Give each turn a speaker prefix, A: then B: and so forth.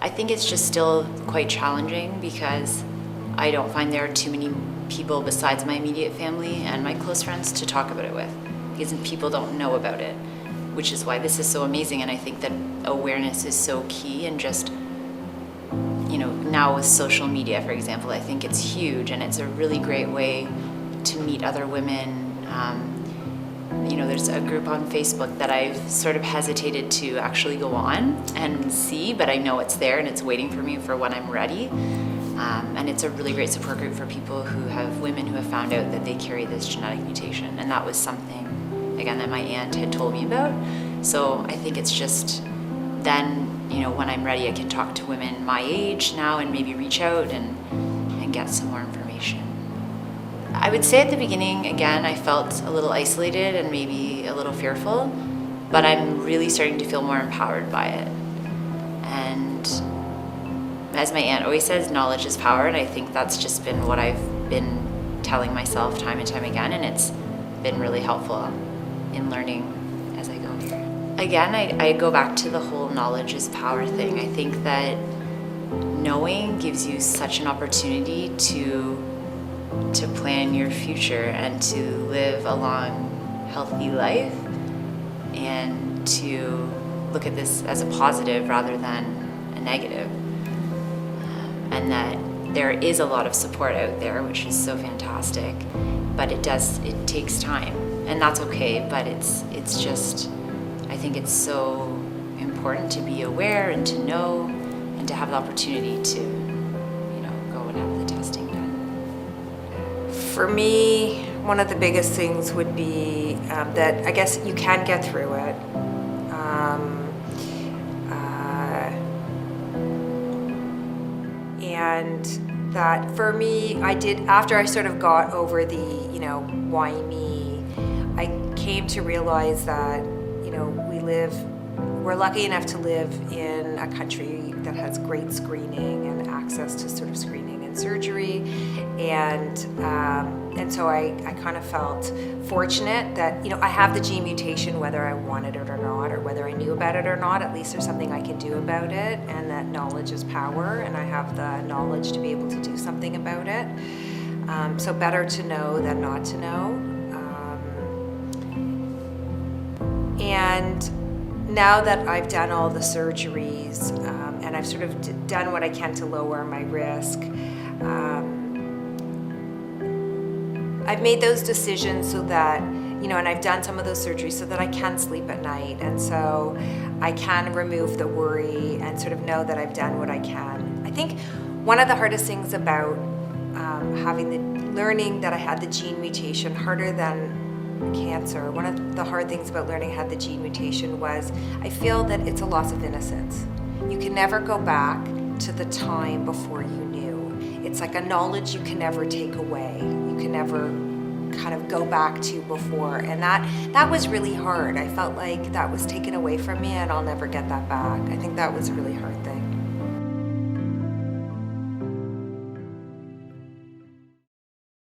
A: I think it's just still quite challenging because I don't find there are too many people besides my immediate family and my close friends to talk about it with, because people don't know about it, which is why this is so amazing. And I think that awareness is so key, and just, now with social media, for example, I think it's huge, and it's a really great way to meet other women. There's a group on Facebook that I've sort of hesitated to actually go on and see, but I know it's there and it's waiting for me for when I'm ready. And it's a really great support group for women who have found out that they carry this genetic mutation. And that was something, again, that my aunt had told me about. So I think it's just then, when I'm ready, I can talk to women my age now and maybe reach out and get some more information. I would say at the beginning, again, I felt a little isolated and maybe a little fearful, but I'm really starting to feel more empowered by it. And as my aunt always says, knowledge is power, and I think that's just been what I've been telling myself time and time again, and it's been really helpful in learning as I go here. Again, I go back to the whole knowledge is power thing. I think that knowing gives you such an opportunity to plan your future and to live a long, healthy life, and to look at this as a positive rather than a negative. And that there is a lot of support out there, which is so fantastic, but it takes time, and that's okay. But it's just, I think it's so important to be aware and to know and to have the opportunity to, go and have the testing done.
B: For me, one of the biggest things would be that I guess you can get through it. And that for me, I did, after I sort of got over the, why me, I came to realize that, we're lucky enough to live in a country that has great screening and access to sort of screening and surgery. And so I kind of felt fortunate that, I have the gene mutation, whether I wanted it or not, or whether I knew about it or not. At least there's something I can do about it, and that knowledge is power, and I have the knowledge to be able to do something about it. So better to know than not to know. And now that I've done all the surgeries, and I've sort of done what I can to lower my risk, I've made those decisions so that, and I've done some of those surgeries so that I can sleep at night, and so I can remove the worry and sort of know that I've done what I can. I think one of the hardest things about learning that I had the gene mutation, harder than cancer, one of the hard things about learning I had the gene mutation was I feel that it's a loss of innocence. You can never go back to the time before you knew. It's like a knowledge you can never take away. You can never kind of go back to before, and that was really hard. I felt like that was taken away from me and I'll never get that back. I think that was a really hard thing.